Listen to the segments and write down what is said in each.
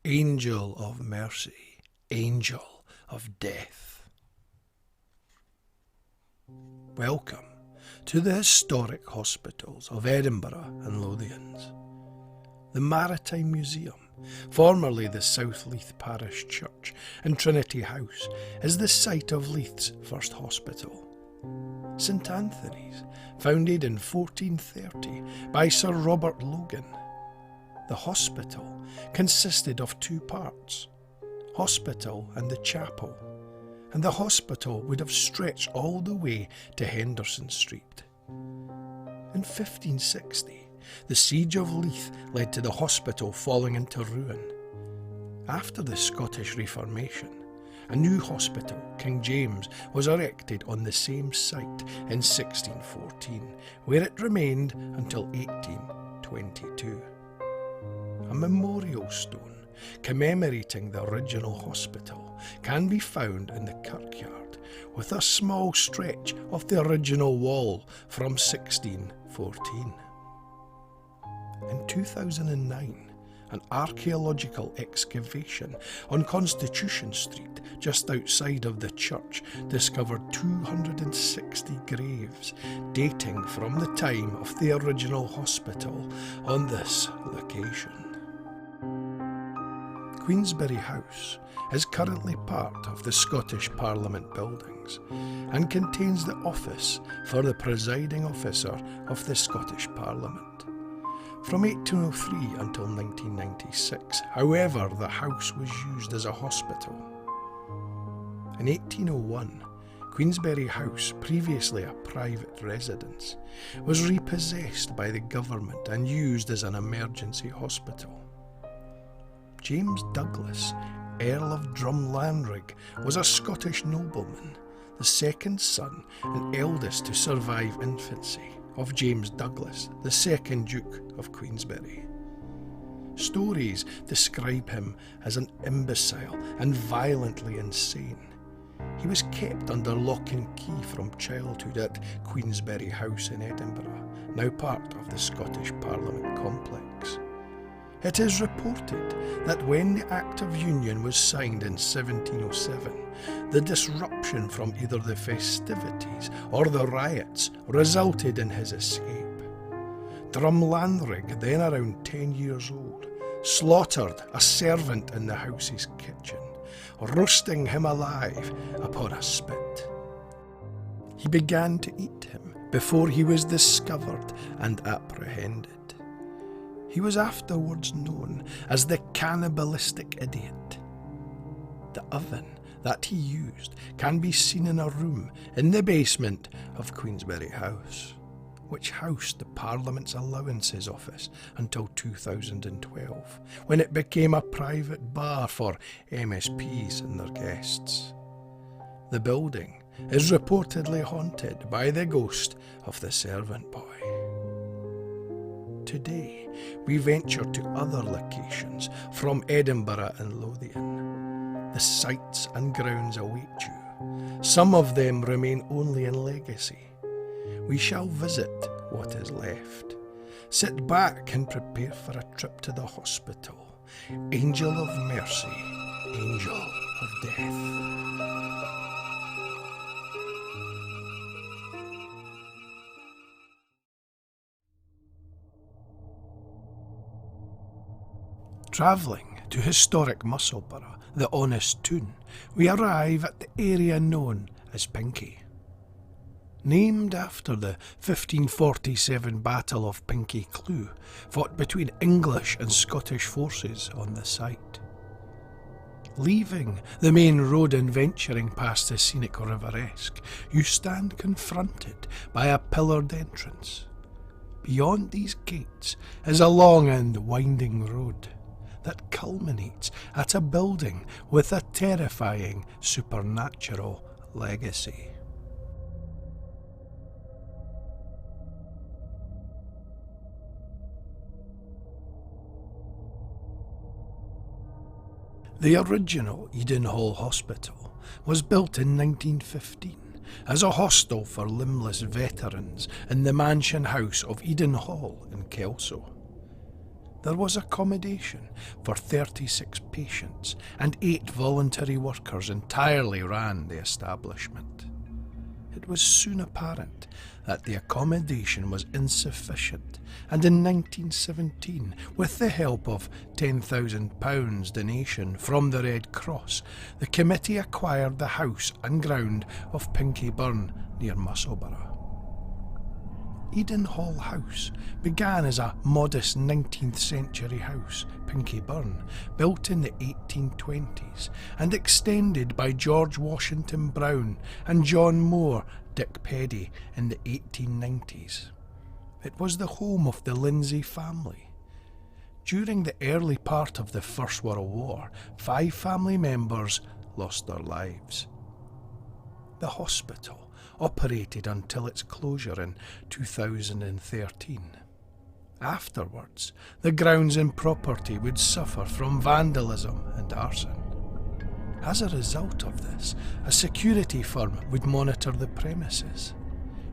Angel of mercy, angel of death. Welcome to the historic hospitals of Edinburgh and Lothian. The Maritime Museum, formerly the South Leith Parish Church and Trinity House, is the site of Leith's first hospital. St Anthony's, founded in 1430 by Sir Robert Logan. The hospital consisted of two parts, hospital and the chapel, and the hospital would have stretched all the way to Henderson Street. In 1560, the siege of Leith led to the hospital falling into ruin. After the Scottish Reformation, a new hospital, King James, was erected on the same site in 1614, where it remained until 1822. A memorial stone commemorating the original hospital can be found in the kirkyard, with a small stretch of the original wall from 1614. In 2009, an archaeological excavation on Constitution Street, just outside of the church, discovered 260 graves dating from the time of the original hospital on this location. Queensberry House is currently part of the Scottish Parliament buildings and contains the office for the presiding officer of the Scottish Parliament. From 1803 until 1996, however, the house was used as a hospital. In 1801, Queensberry House, previously a private residence, was repossessed by the government and used as an emergency hospital. James Douglas, Earl of Drumlanrig, was a Scottish nobleman, the second son and eldest to survive infancy of James Douglas, the second Duke of Queensberry. Stories describe him as an imbecile and violently insane. He was kept under lock and key from childhood at Queensberry House in Edinburgh, now part of the Scottish Parliament complex. It is reported that when the Act of Union was signed in 1707, the disruption from either the festivities or the riots resulted in his escape. Drumlanrig, then around 10 years old, slaughtered a servant in the house's kitchen, roasting him alive upon a spit. He began to eat him before he was discovered and apprehended. He was afterwards known as the cannibalistic idiot. The oven that he used can be seen in a room in the basement of Queensberry House, which housed the Parliament's Allowances Office until 2012, when it became a private bar for MSPs and their guests. The building is reportedly haunted by the ghost of the servant boy. Today, we venture to other locations from Edinburgh and Lothian. The sights and grounds await you. Some of them remain only in legacy. We shall visit what is left. Sit back and prepare for a trip to the hospital. Angel of mercy, angel of death. Travelling to historic Musselburgh, the Honest Toon, we arrive at the area known as Pinkie. Named after the 1547 Battle of Pinkie Cleugh, fought between English and Scottish forces on the site. Leaving the main road and venturing past the scenic River Esk, you stand confronted by a pillared entrance. Beyond these gates is a long and winding road that culminates at a building with a terrifying supernatural legacy. The original Eden Hall Hospital was built in 1915 as a hostel for limbless veterans in the mansion house of Eden Hall in Kelso. There was accommodation for 36 patients, and 8 voluntary workers entirely ran the establishment. It was soon apparent that the accommodation was insufficient, and in 1917, with the help of £10,000 donation from the Red Cross, the committee acquired the house and ground of Pinkie Burn near Musselburgh. Eden Hall House began as a modest 19th century house, Pinkie Burn, built in the 1820s and extended by George Washington Brown and John Moore Dick Peddy in the 1890s. It was the home of the Lindsay family. During the early part of the First World War, 5 family members lost their lives. The hospital operated until its closure in 2013. Afterwards, the grounds and property would suffer from vandalism and arson. As a result of this, a security firm would monitor the premises.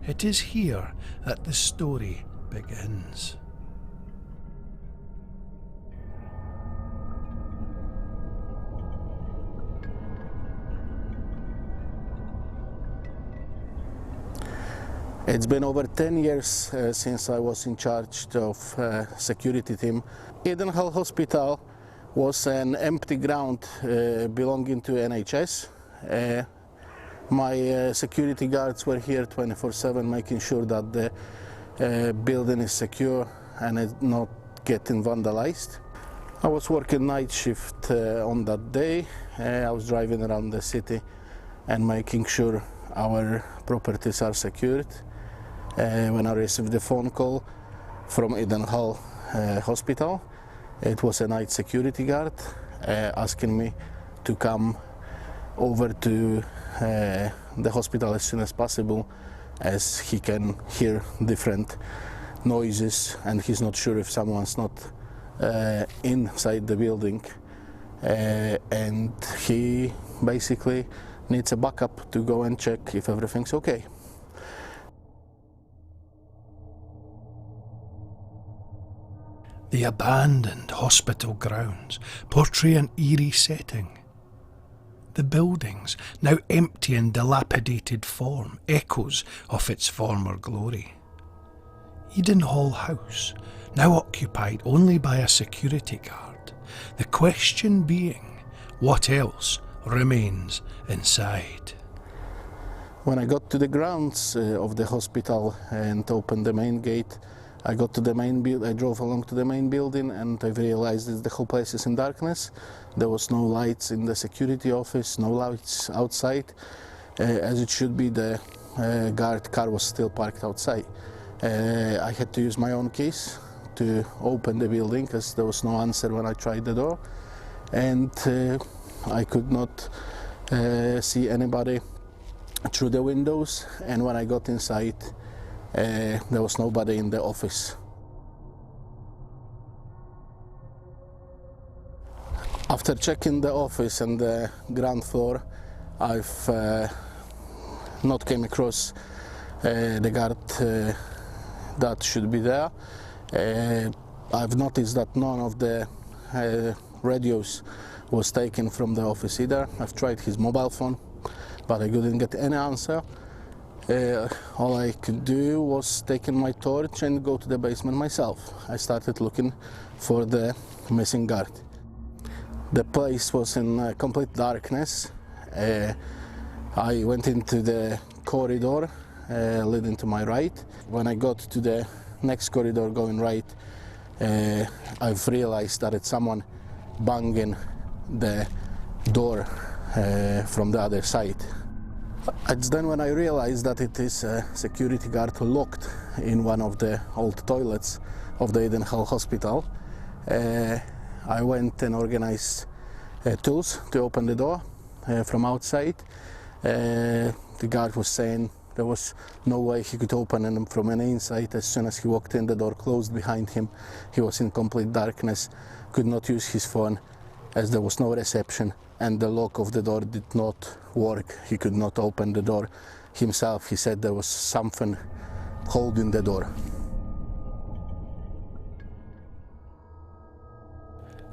It is here that the story begins. It's been over 10 years since I was in charge of security team. Eden Hall Hospital was an empty ground belonging to NHS. My security guards were here 24/7, making sure that the building is secure and is not getting vandalized. I was working night shift on that day. I was driving around the city and making sure our properties are secured. When I received the phone call from Eden Hall Hospital, it was a night security guard asking me to come over to the hospital as soon as possible, as he can hear different noises and he's not sure if someone's not inside the building, and he basically needs a backup to go and check if everything's okay. The abandoned hospital grounds portray an eerie setting. The buildings, now empty and dilapidated form, echoes of its former glory. Eden Hall House, now occupied only by a security guard, the question being, what else remains inside? When I got to the grounds of the hospital and opened the main gate, I got to the main I drove along to the main building and I realized that the whole place is in darkness. There was no lights in the security office, no lights outside. As it should be, the guard car was still parked outside. I had to use my own keys to open the building because there was no answer when I tried the door. And I could not see anybody through the windows. And when I got inside, there was nobody in the office. After checking the office and the ground floor, I've not came across the guard that should be there. I've noticed that none of the radios was taken from the office either. I've tried his mobile phone, but I couldn't get any answer. All I could do was take my torch and go to the basement myself. I started looking for the missing guard. The place was in complete darkness. I went into the corridor leading to my right. When I got to the next corridor going right, I've realized that it's someone banging the door from the other side. It's then when I realized that it is a security guard locked in one of the old toilets of the Eden Hall Hospital. I went and organized tools to open the door from outside. The guard was saying there was no way he could open it from an inside. As soon as he walked in, the door closed behind him. He was in complete darkness, could not use his phone as there was no reception, and the lock of the door did not work. He could not open the door himself. He said there was something holding the door.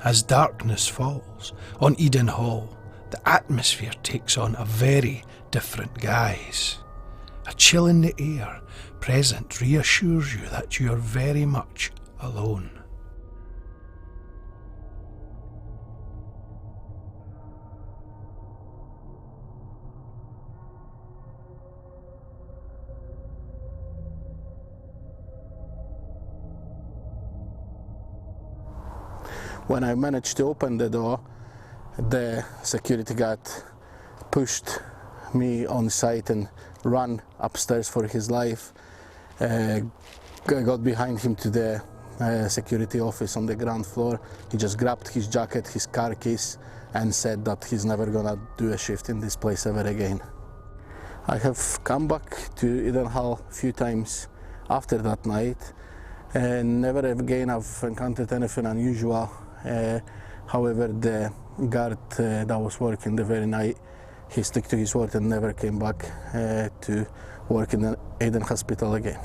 As darkness falls on Eden Hall, the atmosphere takes on a very different guise. A chill in the air present reassures you that you are very much alone. When I managed to open the door, the security guard pushed me on site and ran upstairs for his life. I got behind him to the security office on the ground floor. He just grabbed his jacket, his car keys, and said that he's never gonna do a shift in this place ever again. I have come back to Eden Hall a few times after that night, and never again I've encountered anything unusual. However, the guard that was working the very night, he stuck to his word and never came back to work in the Eden Hospital again.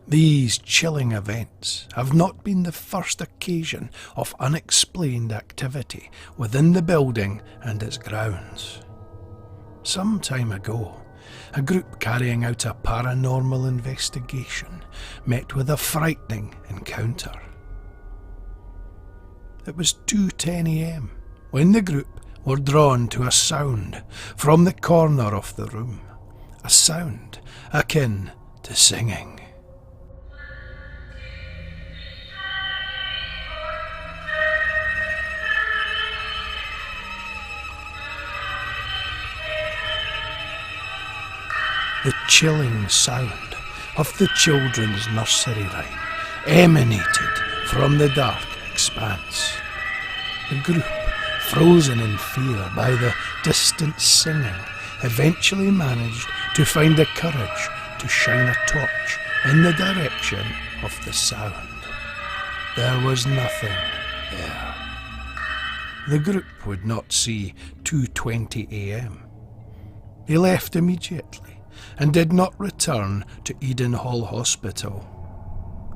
These chilling events have not been the first occasion of unexplained activity within the building and its grounds. Some time ago, a group carrying out a paranormal investigation met with a frightening encounter. It was 2:10 a.m. when the group were drawn to a sound from the corner of the room, a sound akin to singing. The chilling sound of the children's nursery rhyme emanated from the dark expanse. The group, frozen in fear by the distant singing, eventually managed to find the courage to shine a torch in the direction of the sound. There was nothing there. The group would not see 2:20 a.m. They left immediately and did not return to Eden Hall Hospital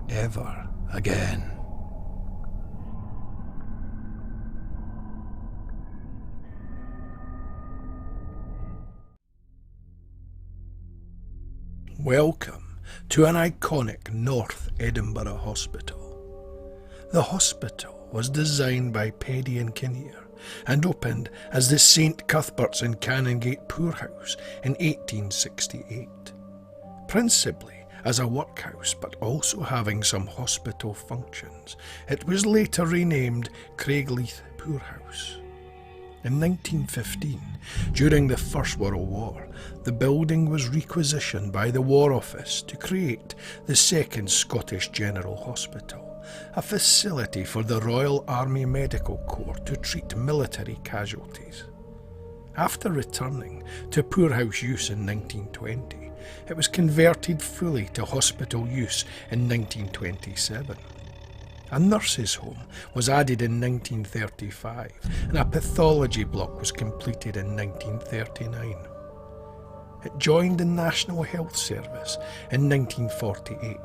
ever again. Welcome to an iconic North Edinburgh hospital. The hospital was designed by Peddy and Kinnear and opened as the St Cuthbert's and Canongate Poorhouse in 1868, principally as a workhouse but also having some hospital functions. It was later renamed Craigleith Poorhouse. In 1915, during the First World War, the building was requisitioned by the War Office to create the Second Scottish General Hospital, a facility for the Royal Army Medical Corps to treat military casualties. After returning to poorhouse use in 1920, it was converted fully to hospital use in 1927. A nurses' home was added in 1935 and a pathology block was completed in 1939. It joined the National Health Service in 1948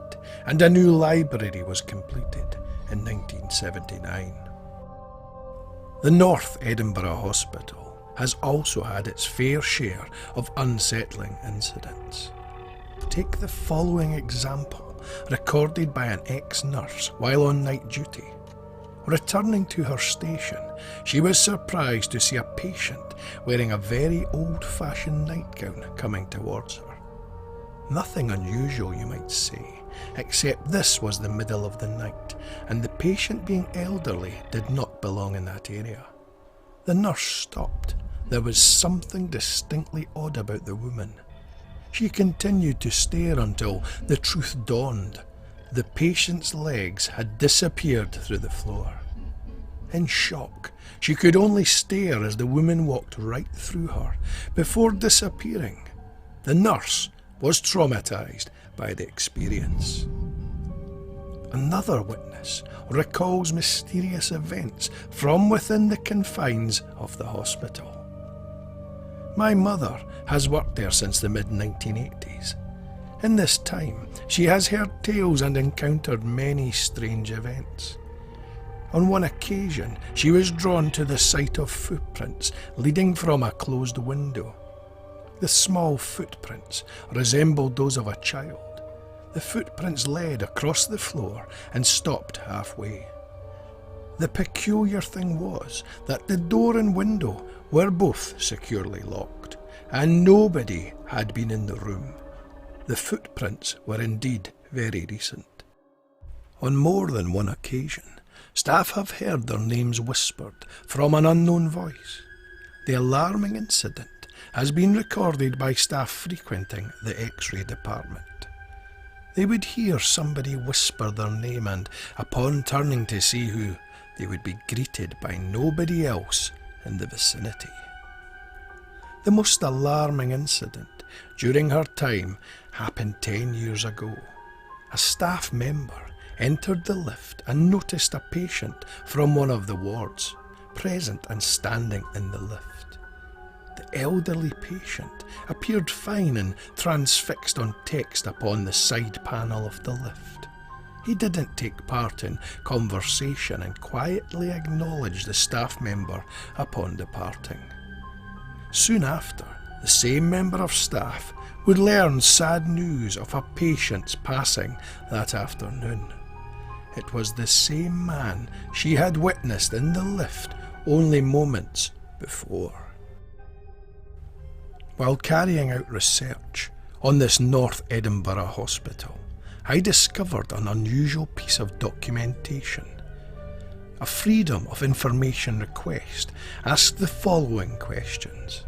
and a new library was completed in 1979. The North Edinburgh Hospital has also had its fair share of unsettling incidents. Take the following example, recorded by an ex-nurse while on night duty. Returning to her station, she was surprised to see a patient wearing a very old-fashioned nightgown coming towards her. Nothing unusual, you might say, except this was the middle of the night, and the patient being elderly did not belong in that area. The nurse stopped. There was something distinctly odd about the woman. She continued to stare until the truth dawned. The patient's legs had disappeared through the floor. In shock, she could only stare as the woman walked right through her before disappearing. The nurse was traumatized by the experience. Another witness recalls mysterious events from within the confines of the hospital. My mother has worked there since the mid-1980s. In this time, she has heard tales and encountered many strange events. On one occasion, she was drawn to the sight of footprints leading from a closed window. The small footprints resembled those of a child. The footprints led across the floor and stopped halfway. The peculiar thing was that the door and window were both securely locked, and nobody had been in the room. The footprints were indeed very recent. On more than one occasion, staff have heard their names whispered from an unknown voice. The alarming incident has been recorded by staff frequenting the X-ray department. They would hear somebody whisper their name, and upon turning to see who, they would be greeted by nobody else in the vicinity. The most alarming incident during her time happened 10 years ago. A staff member entered the lift and noticed a patient from one of the wards present and standing in the lift. The elderly patient appeared fine and transfixed on text upon the side panel of the lift. He didn't take part in conversation and quietly acknowledged the staff member upon departing. Soon after, the same member of staff would learn sad news of a patient's passing that afternoon. It was the same man she had witnessed in the lift only moments before. While carrying out research on this North Edinburgh hospital, I discovered an unusual piece of documentation. A Freedom of Information request asked the following questions.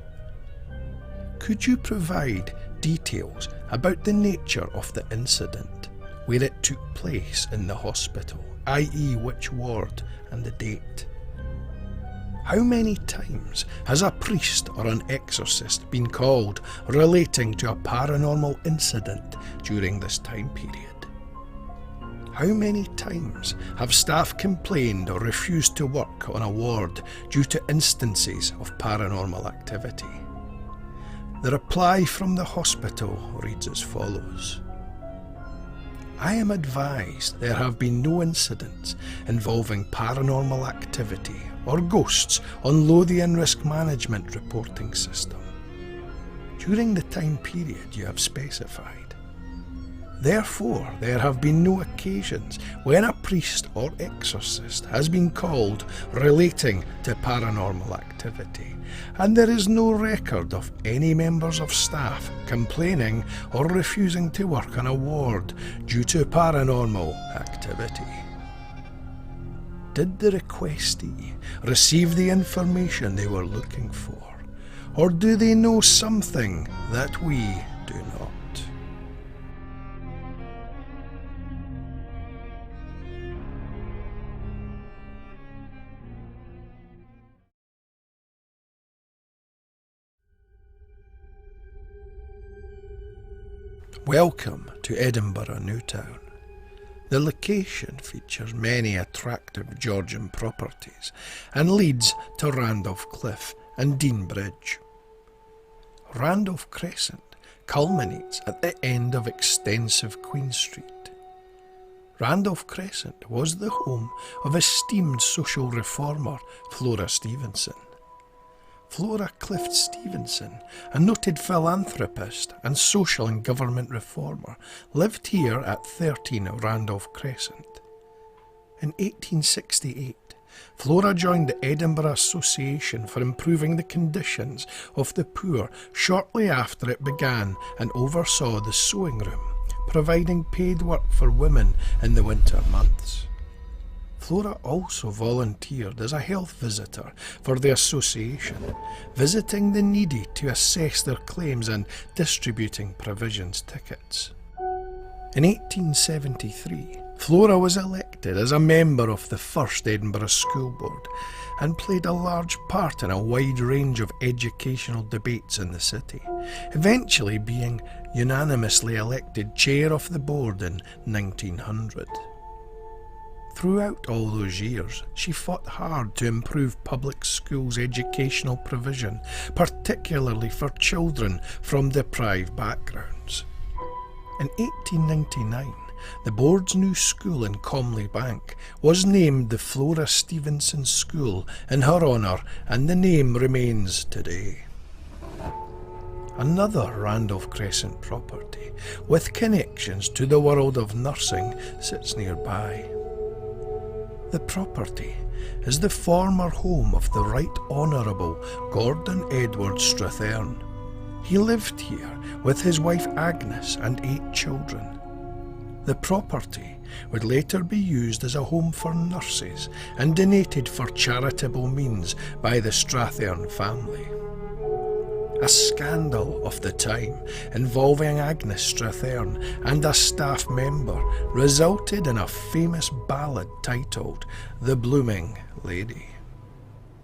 Could you provide details about the nature of the incident, where it took place in the hospital, i.e. which ward and the date? How many times has a priest or an exorcist been called relating to a paranormal incident during this time period? How many times have staff complained or refused to work on a ward due to instances of paranormal activity? The reply from the hospital reads as follows. I am advised there have been no incidents involving paranormal activity or ghosts on Lothian Risk Management Reporting System during the time period you have specified. Therefore, there have been no occasions when a priest or exorcist has been called relating to paranormal activity, and there is no record of any members of staff complaining or refusing to work on a ward due to paranormal activity. Did the requestee receive the information they were looking for, or do they know something that we do not? Welcome to Edinburgh Newtown. The location features many attractive Georgian properties and leads to Randolph Cliff and Dean Bridge. Randolph Crescent culminates at the end of extensive Queen Street. Randolph Crescent was the home of esteemed social reformer Flora Stevenson. Flora Clift Stevenson, a noted philanthropist and social and government reformer, lived here at 13 Randolph Crescent. In 1868, Flora joined the Edinburgh Association for Improving the Conditions of the Poor shortly after it began and oversaw the sewing room, providing paid work for women in the winter months. Flora also volunteered as a health visitor for the association, visiting the needy to assess their claims and distributing provisions tickets. In 1873, Flora was elected as a member of the first Edinburgh School Board and played a large part in a wide range of educational debates in the city, eventually being unanimously elected chair of the board in 1900. Throughout all those years, she fought hard to improve public schools' educational provision, particularly for children from deprived backgrounds. In 1899, the board's new school in Comley Bank was named the Flora Stevenson School in her honour, and the name remains today. Another Randolph Crescent property with connections to the world of nursing sits nearby. The property is the former home of the Right Honourable Gordon Edward Strathearn. He lived here with his wife Agnes and 8 children. The property would later be used as a home for nurses and donated for charitable means by the Strathearn family. A scandal of the time involving Agnes Strathearn and a staff member resulted in a famous ballad titled "The Blooming Lady."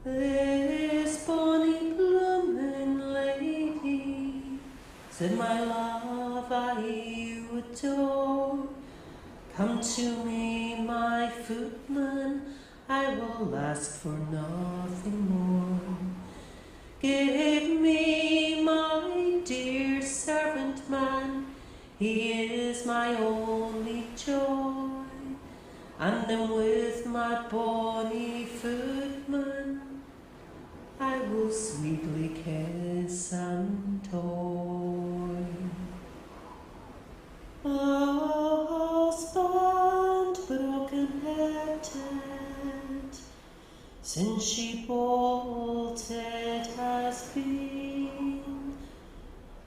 This bonny blooming lady said, "My love, I you adore. Come to me, my footman, I will ask for nothing more. Give me my dear servant man, he is my only joy. And then with my bonny footman, I will sweetly kiss and toy." A husband broken-hearted, since she bolted has been,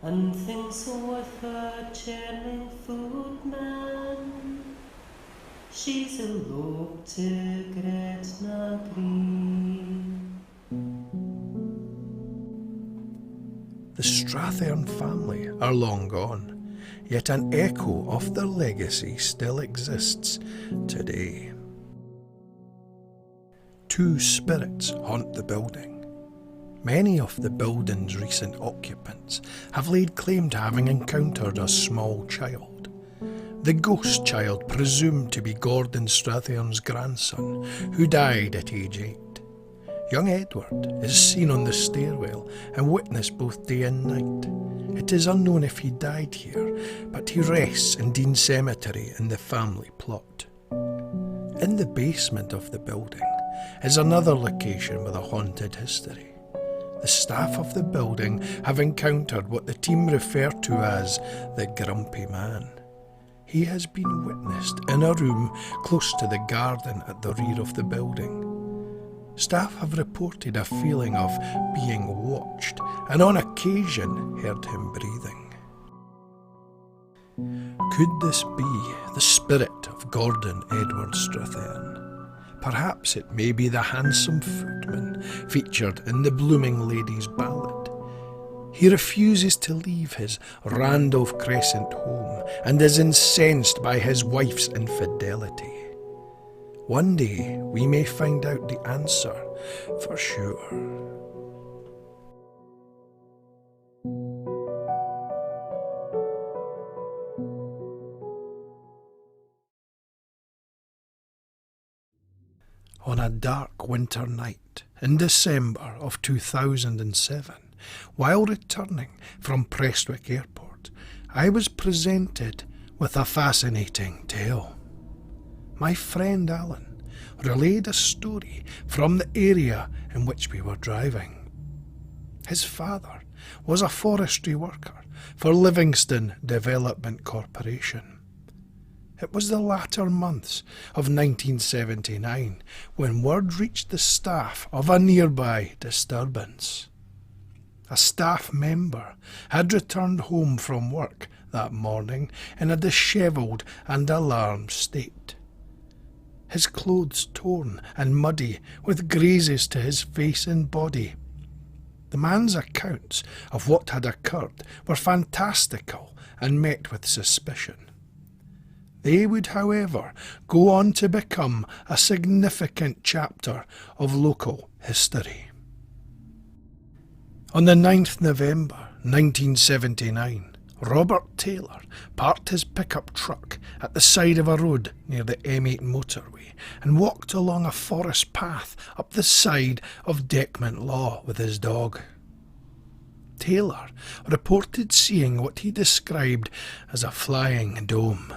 and thinks with her churning footman she's eloped to Gretna Green. The Strathearn family are long gone, yet an echo of their legacy still exists today. 2 spirits haunt the building. Many of the building's recent occupants have laid claim to having encountered a small child. The ghost child presumed to be Gordon Strathearn's grandson, who died at age 8. Young Edward is seen on the stairwell and witnessed both day and night. It is unknown if he died here, but he rests in Dean Cemetery in the family plot. In the basement of the building is another location with a haunted history. The staff of the building have encountered what the team refer to as the Grumpy Man. He has been witnessed in a room close to the garden at the rear of the building. Staff have reported a feeling of being watched and on occasion heard him breathing. Could this be the spirit of Gordon Edward Strathearn? Perhaps it may be the handsome footman featured in the Blooming Lady's ballad. He refuses to leave his Randolph Crescent home and is incensed by his wife's infidelity. One day we may find out the answer for sure. On a dark winter night in December of 2007, while returning from Prestwick Airport, I was presented with a fascinating tale. My friend Alan relayed a story from the area in which we were driving. His father was a forestry worker for Livingston Development Corporation. It was the latter months of 1979 when word reached the staff of a nearby disturbance. A staff member had returned home from work that morning in a dishevelled and alarmed state. His clothes torn and muddy, with grazes to his face and body. The man's accounts of what had occurred were fantastical and met with suspicion. They would, however, go on to become a significant chapter of local history. On the 9th November 1979, Robert Taylor parked his pickup truck at the side of a road near the M8 motorway and walked along a forest path up the side of Deckmont Law with his dog. Taylor reported seeing what he described as a flying dome,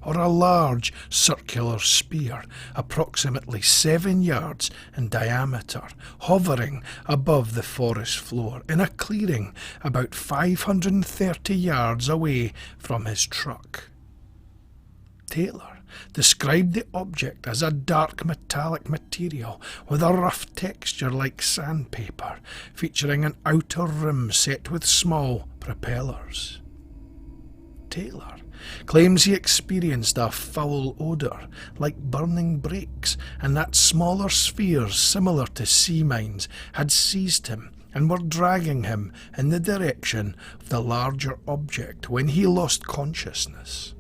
or a large circular spear approximately 7 yards in diameter, hovering above the forest floor in a clearing about 530 yards away from his truck. Taylor described the object as a dark metallic material with a rough texture like sandpaper, featuring an outer rim set with small propellers. Taylor claims he experienced a foul odour like burning brakes, and that smaller spheres similar to sea mines had seized him and were dragging him in the direction of the larger object when he lost consciousness.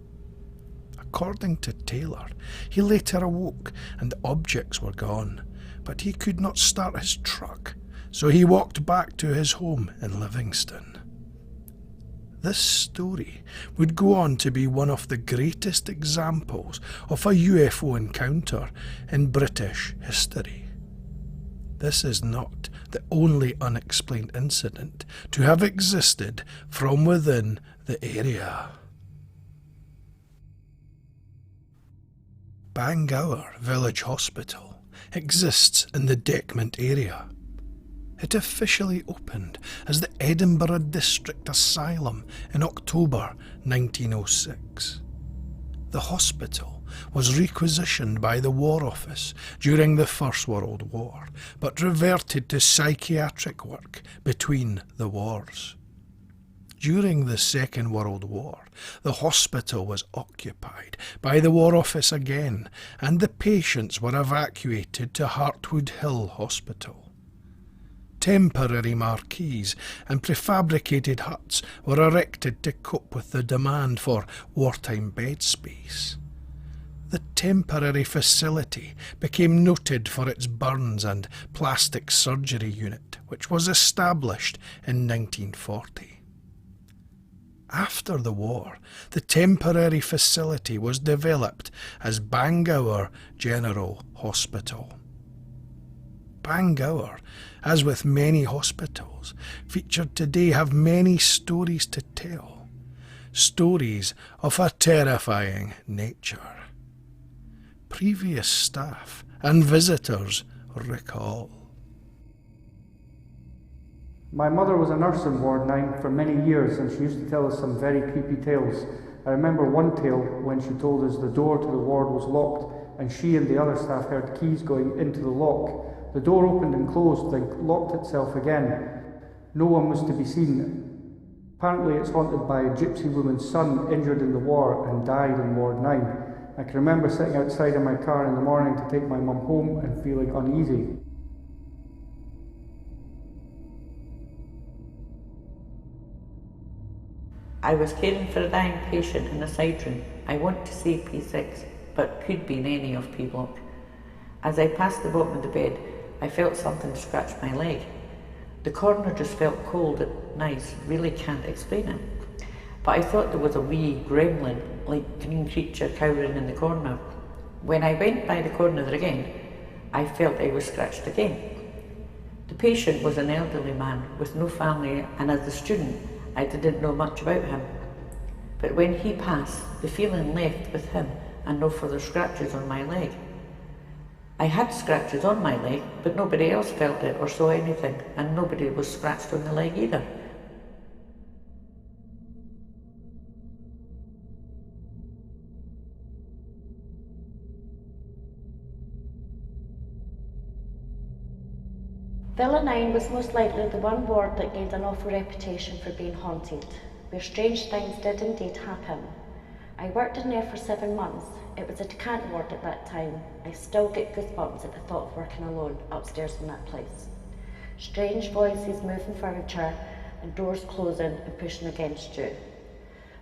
According to Taylor, he later awoke and the objects were gone, but he could not start his truck, so he walked back to his home in Livingston. This story would go on to be one of the greatest examples of a UFO encounter in British history. This is not the only unexplained incident to have existed from within the area. Bangour Village Hospital exists in the Decmont area. It officially opened as the Edinburgh District Asylum in October 1906. The hospital was requisitioned by the War Office during the First World War, but reverted to psychiatric work between the wars. During the Second World War, the hospital was occupied by the War Office again, and the patients were evacuated to Hartwood Hill Hospital. Temporary marquees and prefabricated huts were erected to cope with the demand for wartime bed space. The temporary facility became noted for its burns and plastic surgery unit, which was established in 1940. After the war, the temporary facility was developed as Bangour General Hospital. Bangour, as with many hospitals featured today, have many stories to tell, stories of a terrifying nature. Previous staff and visitors recall. My mother was a nurse in Ward 9 for many years, and she used to tell us some very creepy tales. I remember one tale when she told us the door to the ward was locked and she and the other staff heard keys going into the lock. The door opened and closed, then locked itself again. No one was to be seen. Apparently it's haunted by a gypsy woman's son injured in the war and died in Ward 9. I can remember sitting outside in my car in the morning to take my mum home and feeling uneasy. I was caring for a dying patient in a side room. I want to say P6, but could be in any of P block. As I passed the bottom of the bed, I felt something scratch my leg. The corner just felt cold and nice, really can't explain it. But I thought there was a wee gremlin, like green creature cowering in the corner. When I went by the corner again, I felt I was scratched again. The patient was an elderly man with no family, and as a student, I didn't know much about him. But when he passed, the feeling left with him and no further scratches on my leg. I had scratches on my leg, but nobody else felt it or saw anything, and nobody was scratched on the leg either. Villa 9 was most likely the one ward that gained an awful reputation for being haunted, where strange things did indeed happen. I worked in there for 7 months. It was a decant ward at that time. I still get goosebumps at the thought of working alone upstairs in that place. Strange voices moving furniture and doors closing and pushing against you.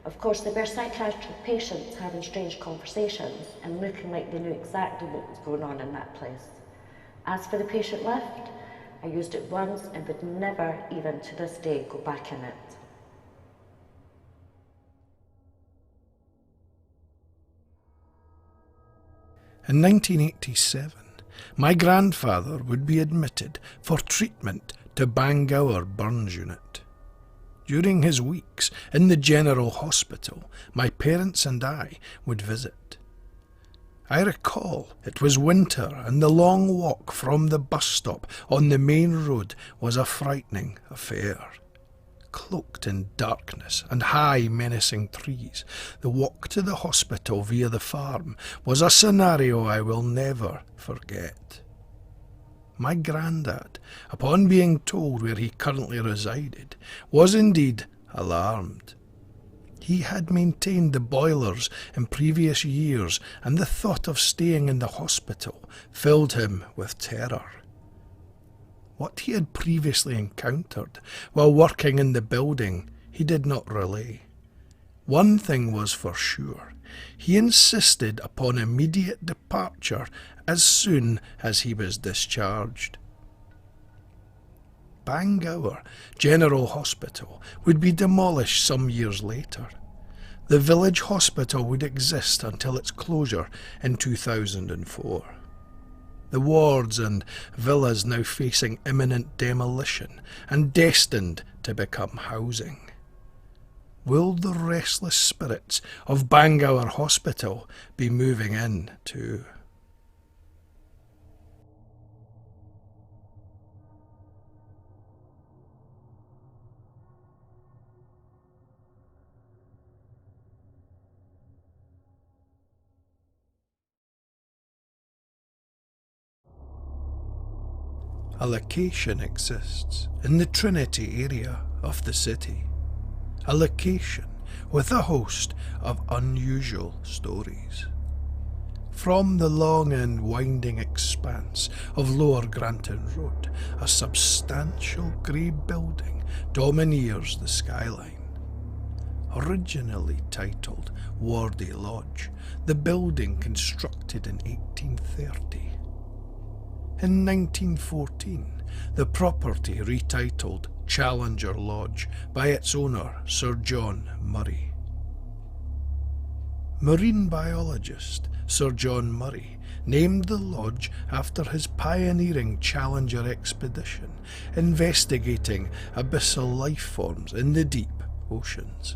Of course, there were psychiatric patients having strange conversations and looking like they knew exactly what was going on in that place. As for the patient lift, I used it once and would never, even to this day, go back in it. In 1987, my grandfather would be admitted for treatment to Bangour Burns Unit. During his weeks in the General Hospital, my parents and I would visit. I recall it was winter and the long walk from the bus stop on the main road was a frightening affair. Cloaked in darkness and high menacing trees, the walk to the hospital via the farm was a scenario I will never forget. My grandad, upon being told where he currently resided, was indeed alarmed. He had maintained the boilers in previous years, and the thought of staying in the hospital filled him with terror. What he had previously encountered while working in the building he did not relay. One thing was for sure, he insisted upon immediate departure as soon as he was discharged. Bangour General Hospital would be demolished some years later. The village hospital would exist until its closure in 2004. The wards and villas now facing imminent demolition and destined to become housing. Will the restless spirits of Bangour Hospital be moving in too? A location exists in the Trinity area of the city. A location with a host of unusual stories. From the long and winding expanse of Lower Granton Road, a substantial grey building domineers the skyline. Originally titled Wardy Lodge, the building constructed in 1830. In 1914, the property retitled Challenger Lodge by its owner, Sir John Murray. Marine biologist Sir John Murray named the lodge after his pioneering Challenger expedition, investigating abyssal life forms in the deep oceans.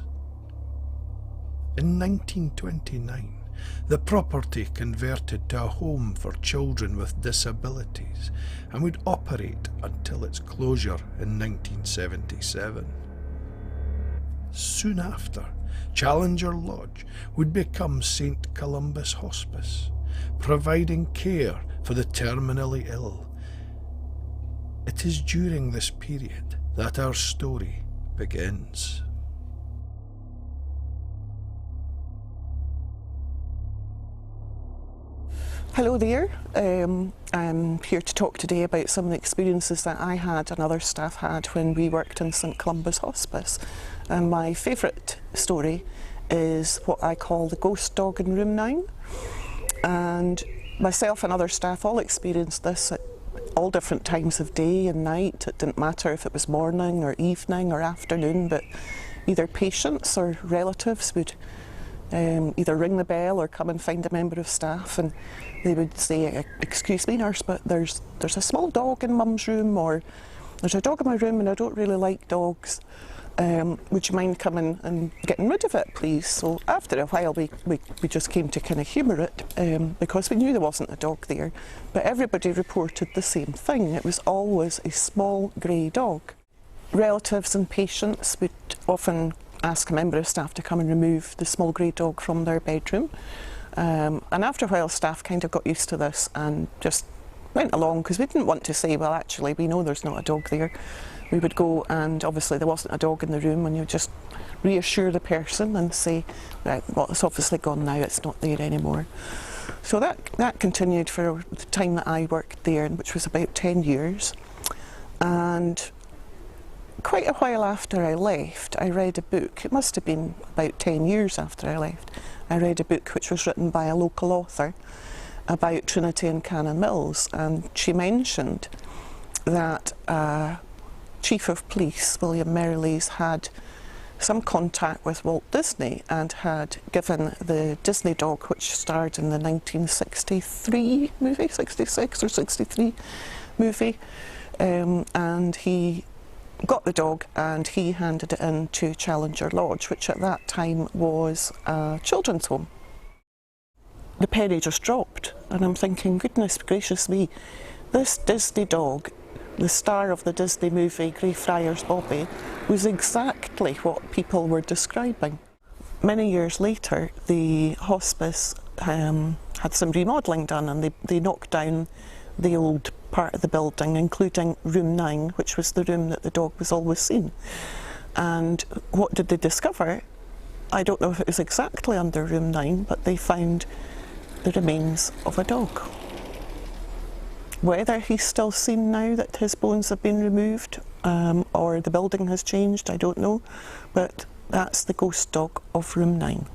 In 1929, the property converted to a home for children with disabilities and would operate until its closure in 1977. Soon after, Challenger Lodge would become St Columba's Hospice, providing care for the terminally ill. It is during this period that our story begins. Hello there, I'm here to talk today about some of the experiences that I had and other staff had when we worked in St Columba's Hospice. And my favourite story is what I call the ghost dog in room 9. And myself and other staff all experienced this at all different times of day and night. It didn't matter if it was morning or evening or afternoon, but either patients or relatives would either ring the bell or come and find a member of staff, and they would say, "Excuse me, nurse, but there's a small dog in Mum's room," or "There's a dog in my room and I don't really like dogs. Would you mind coming and getting rid of it, please?" So after a while we just came to kind of humour it, because we knew there wasn't a dog there, but everybody reported the same thing. It was always a small grey dog. Relatives and patients would often ask a member of staff to come and remove the small grey dog from their bedroom. And after a while, staff kind of got used to this and just went along, because we didn't want to say, "Well, actually, we know there's not a dog there." We would go, and obviously there wasn't a dog in the room, and you just reassure the person and say, "Right, well, it's obviously gone now, it's not there anymore." So that continued for the time that I worked there, which was about 10 years. And quite a while after I left, I read a book. It must have been about 10 years after I left. I read a book which was written by a local author about Trinity and Cannon Mills, and she mentioned that Chief of Police William Merrilees had some contact with Walt Disney and had given the Disney dog, which starred in the 1963 movie, 66 or 63 movie, and he got the dog and he handed it in to Challenger Lodge, which at that time was a children's home. The penny just dropped, and I'm thinking, goodness gracious me, this Disney dog, the star of the Disney movie Greyfriars Bobby, was exactly what people were describing. Many years later, the hospice had some remodelling done, and they knocked down the old part of the building, including room 9, which was the room that the dog was always seen. And what did they discover? I don't know if it was exactly under room 9, but they found the remains of a dog. Whether he's still seen now that his bones have been removed, or the building has changed, I don't know, but that's the ghost dog of room 9.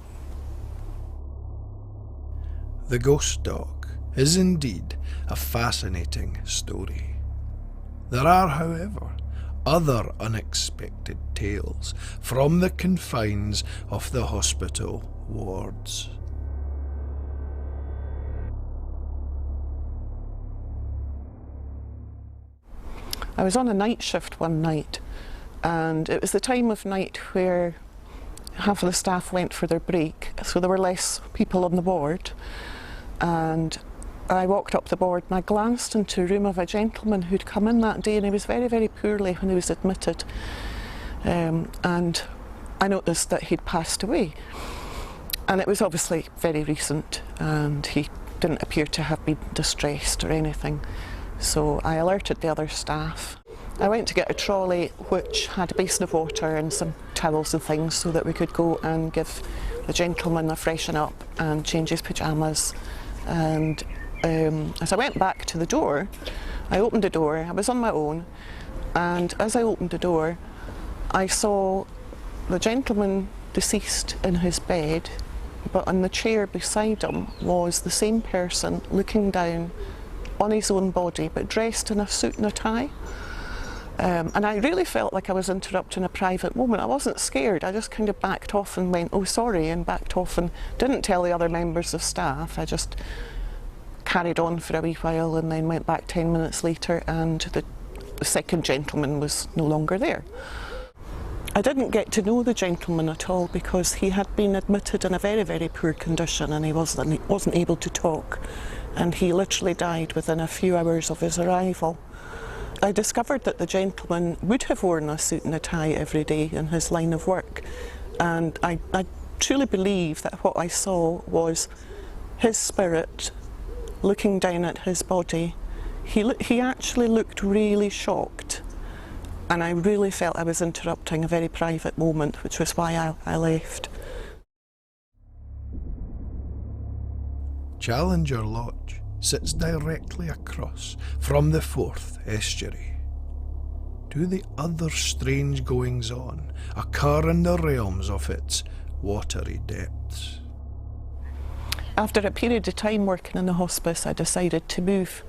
The ghost dog is indeed a fascinating story. There are, however, other unexpected tales from the confines of the hospital wards. I was on a night shift one night, and it was the time of night where half of the staff went for their break, so there were less people on the ward. And I walked up the board and I glanced into a room of a gentleman who'd come in that day, and he was very, very poorly when he was admitted. And I noticed that he'd passed away. And it was obviously very recent, and he didn't appear to have been distressed or anything. So I alerted the other staff. I went to get a trolley which had a basin of water and some towels and things so that we could go and give the gentleman a freshen up and change his pyjamas. And as I went back to the door, I opened the door. I was on my own, and as I opened the door, I saw the gentleman deceased in his bed, but on the chair beside him was the same person looking down on his own body, but dressed in a suit and a tie. And I really felt like I was interrupting a private moment. I wasn't scared, I just kind of backed off and went, oh sorry, and backed off and didn't tell the other members of staff. I just carried on for a wee while and then went back 10 minutes later, and the second gentleman was no longer there. I didn't get to know the gentleman at all because he had been admitted in a very, very poor condition, and he wasn't able to talk, and he literally died within a few hours of his arrival. I discovered that the gentleman would have worn a suit and a tie every day in his line of work, and I truly believe that what I saw was his spirit looking down at his body. He actually looked really shocked, and I really felt I was interrupting a very private moment, which was why I left. Challenger Lodge sits directly across from the Forth estuary. Do the other strange goings-on occur in the realms of its watery depths? After a period of time working in the hospice, I decided to move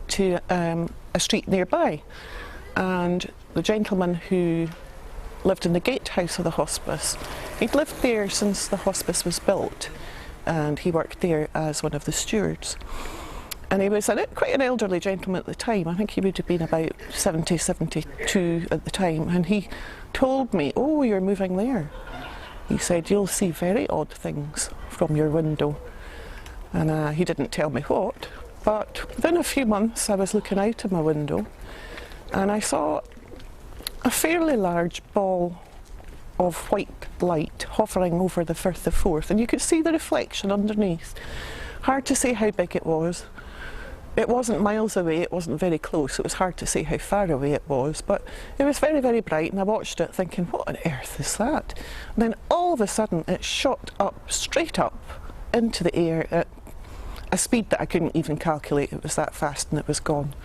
to a street nearby, and the gentleman who lived in the gatehouse of the hospice, he'd lived there since the hospice was built, and he worked there as one of the stewards. And he was quite an elderly gentleman at the time. I think he would have been about 70, 72 at the time, and he told me, oh, you're moving there. He said, you'll see very odd things from your window. And he didn't tell me what, but within a few months I was looking out of my window and I saw a fairly large ball of white light hovering over the Firth of Forth, and you could see the reflection underneath. Hard to say how big it was. It wasn't miles away, it wasn't very close, it was hard to say how far away it was, but it was very, very bright, and I watched it thinking, what on earth is that? And then all of a sudden it shot up, straight up into the air at a speed that I couldn't even calculate. It was that fast and it was gone.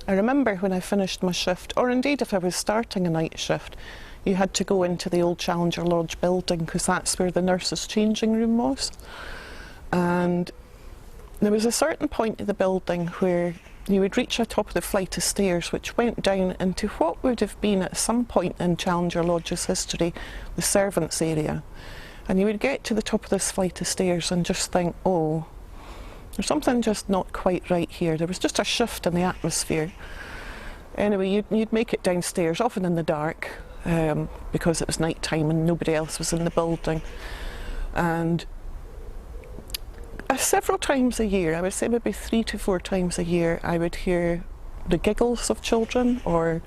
I remember when I finished my shift, or indeed if I was starting a night shift, you had to go into the old Challenger Lodge building because that's where the nurses' changing room was. And there was a certain point in the building where you would reach the top of the flight of stairs which went down into what would have been at some point in Challenger Lodge's history the servants' area. And you would get to the top of this flight of stairs and just think, oh, there's something just not quite right here. There was just a shift in the atmosphere. Anyway, you'd make it downstairs, often in the dark, because it was night time and nobody else was in the building. And several times a year, I would say maybe 3 to 4 times a year, I would hear the giggles of children or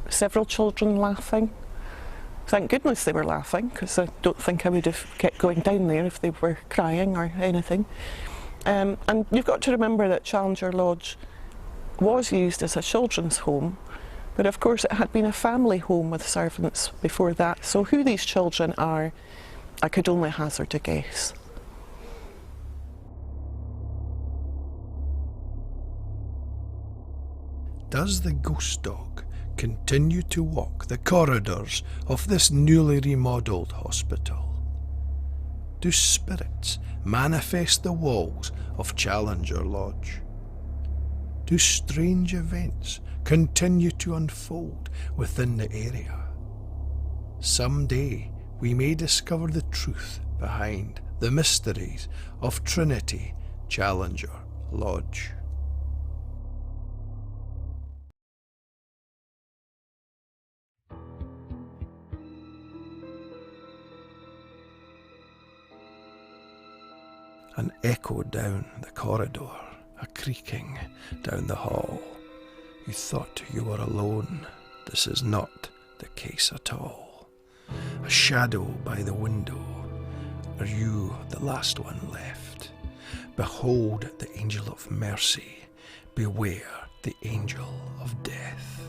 several children laughing. Thank goodness they were laughing, because I don't think I would have kept going down there if they were crying or anything. And you've got to remember that Challenger Lodge was used as a children's home, but of course it had been a family home with servants before that, so who these children are, I could only hazard a guess. Does the ghost dog continue to walk the corridors of this newly remodelled hospital? Do spirits manifest the walls of Challenger Lodge? Do strange events continue to unfold within the area? Someday we may discover the truth behind the mysteries of Trinity Challenger Lodge. An echo down the corridor, a creaking down the hall. You thought you were alone. This is not the case at all. A shadow by the window. Are you the last one left? Behold the angel of mercy. Beware the angel of death.